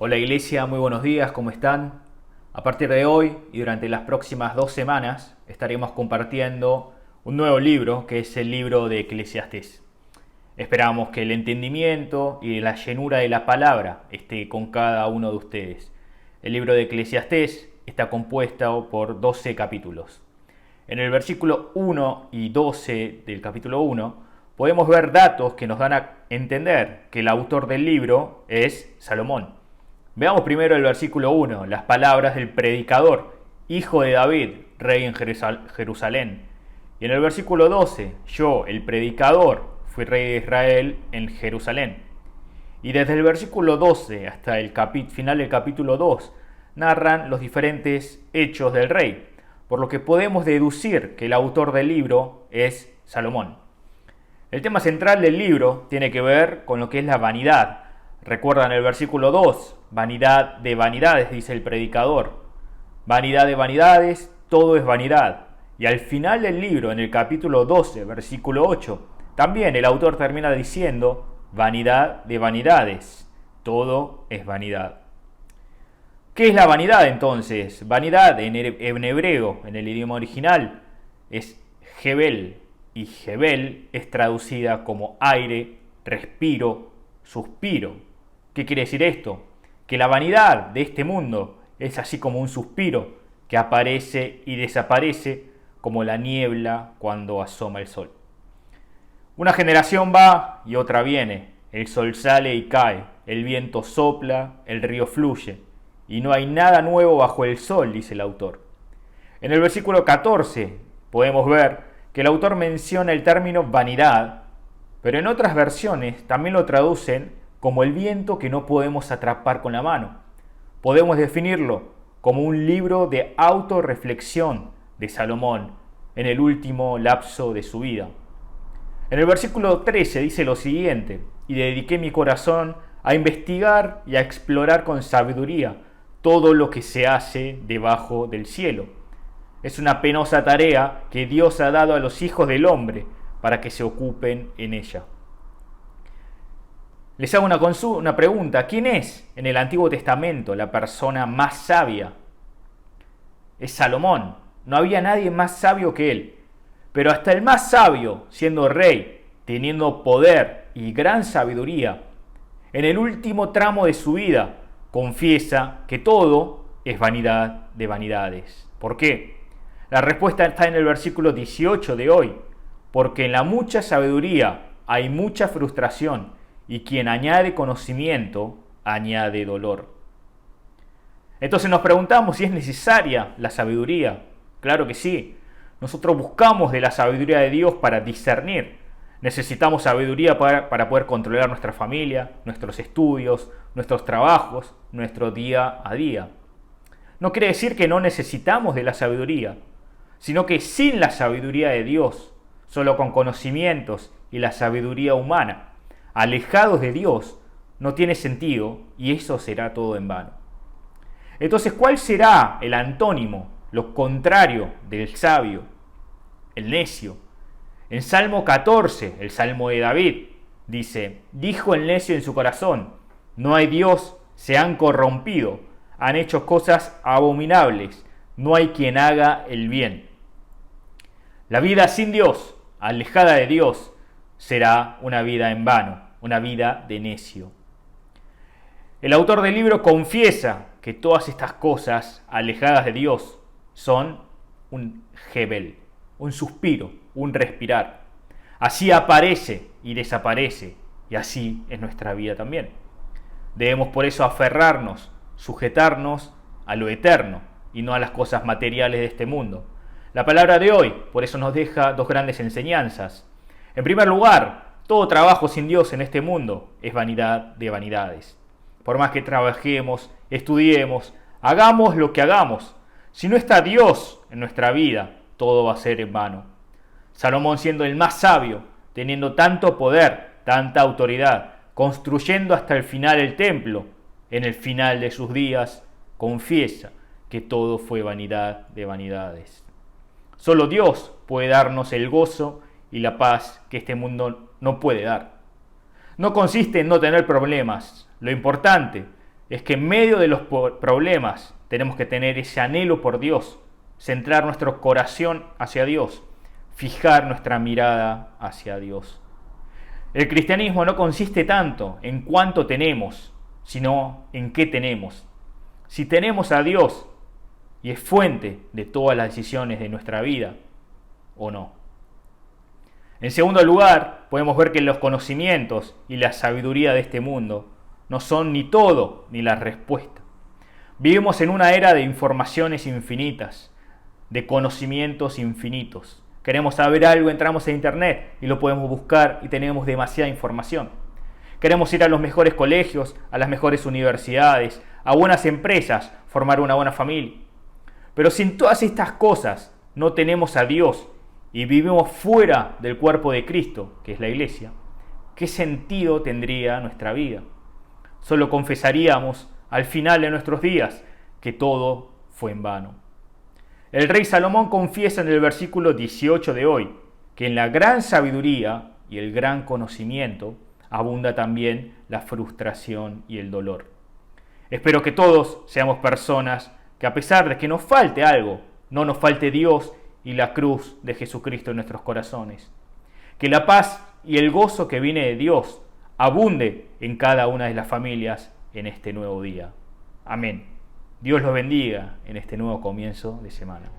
Hola Iglesia, muy buenos días, ¿cómo están? A partir de hoy y durante las próximas 2 semanas estaremos compartiendo un nuevo libro que es el libro de Eclesiastés. Esperamos que el entendimiento y la llenura de la palabra esté con cada uno de ustedes. El libro de Eclesiastés está compuesto por 12 capítulos. En el versículo 1 y 12 del capítulo 1 podemos ver datos que nos dan a entender que el autor del libro es Salomón. Veamos primero el versículo 1, las palabras del predicador, hijo de David, rey en Jerusalén. Y en el versículo 12, yo, el predicador, fui rey de Israel en Jerusalén. Y desde el versículo 12 hasta el final del capítulo 2, narran los diferentes hechos del rey, por lo que podemos deducir que el autor del libro es Salomón. El tema central del libro tiene que ver con lo que es la vanidad. Recuerdan el versículo 2, vanidad de vanidades, dice el predicador. Vanidad de vanidades, todo es vanidad. Y al final del libro, en el capítulo 12, versículo 8, también el autor termina diciendo, vanidad de vanidades, todo es vanidad. ¿Qué es la vanidad entonces? Vanidad en hebreo, en el idioma original, es Hebel. Y Hebel es traducida como aire, respiro, suspiro. ¿Qué quiere decir esto? Que la vanidad de este mundo es así como un suspiro que aparece y desaparece como la niebla cuando asoma el sol. Una generación va y otra viene, el sol sale y cae, el viento sopla, el río fluye, y no hay nada nuevo bajo el sol, dice el autor. En el versículo 14 podemos ver que el autor menciona el término vanidad, pero en otras versiones también lo traducen como el viento que no podemos atrapar con la mano. Podemos definirlo como un libro de autorreflexión de Salomón en el último lapso de su vida. En el versículo 13 dice lo siguiente, y dediqué mi corazón a investigar y a explorar con sabiduría todo lo que se hace debajo del cielo. Es una penosa tarea que Dios ha dado a los hijos del hombre para que se ocupen en ella. Les hago una pregunta. ¿Quién es en el Antiguo Testamento la persona más sabia? Es Salomón. No había nadie más sabio que él. Pero hasta el más sabio, siendo rey, teniendo poder y gran sabiduría, en el último tramo de su vida, confiesa que todo es vanidad de vanidades. ¿Por qué? La respuesta está en el versículo 18 de hoy. Porque en la mucha sabiduría hay mucha frustración, y quien añade conocimiento, añade dolor. Entonces nos preguntamos si es necesaria la sabiduría. Claro que sí. Nosotros buscamos de la sabiduría de Dios para discernir. Necesitamos sabiduría para poder controlar nuestra familia, nuestros estudios, nuestros trabajos, nuestro día a día. No quiere decir que no necesitamos de la sabiduría, sino que sin la sabiduría de Dios, solo con conocimientos y la sabiduría humana, alejados de Dios, no tiene sentido y eso será todo en vano. Entonces, ¿cuál será el antónimo, lo contrario del sabio? El necio. En Salmo 14, el Salmo de David, dice, dijo el necio en su corazón, no hay Dios, se han corrompido, han hecho cosas abominables, no hay quien haga el bien. La vida sin Dios, alejada de Dios, será una vida en vano, una vida de necio. El autor del libro confiesa que todas estas cosas alejadas de Dios son un Hebel, un suspiro, un respirar. Así aparece y desaparece, y así es nuestra vida también. Debemos por eso aferrarnos, sujetarnos a lo eterno y no a las cosas materiales de este mundo. La palabra de hoy por eso nos deja dos grandes enseñanzas. En primer lugar, todo trabajo sin Dios en este mundo es vanidad de vanidades. Por más que trabajemos, estudiemos, hagamos lo que hagamos, si no está Dios en nuestra vida, todo va a ser en vano. Salomón, siendo el más sabio, teniendo tanto poder, tanta autoridad, construyendo hasta el final el templo, en el final de sus días, confiesa que todo fue vanidad de vanidades. Solo Dios puede darnos el gozo y la paz que este mundo no puede dar. No consiste en no tener problemas. Lo importante es que en medio de los problemas tenemos que tener ese anhelo por Dios, centrar nuestro corazón hacia Dios, fijar nuestra mirada hacia Dios. El cristianismo no consiste tanto en cuánto tenemos, sino en qué tenemos. Si tenemos a Dios y es fuente de todas las decisiones de nuestra vida, o no. En segundo lugar, podemos ver que los conocimientos y la sabiduría de este mundo no son ni todo ni la respuesta. Vivimos en una era de informaciones infinitas, de conocimientos infinitos. Queremos saber algo, entramos a internet y lo podemos buscar y tenemos demasiada información. Queremos ir a los mejores colegios, a las mejores universidades, a buenas empresas, formar una buena familia. Pero sin todas estas cosas no tenemos a Dios y vivimos fuera del cuerpo de Cristo, que es la iglesia. ¿Qué sentido tendría nuestra vida? Solo confesaríamos al final de nuestros días que todo fue en vano. El rey Salomón confiesa en el versículo 18 de hoy que en la gran sabiduría y el gran conocimiento abunda también la frustración y el dolor. Espero que todos seamos personas que a pesar de que nos falte algo, no nos falte Dios y la cruz de Jesucristo en nuestros corazones. Que la paz y el gozo que viene de Dios abunde en cada una de las familias en este nuevo día. Amén. Dios los bendiga en este nuevo comienzo de semana.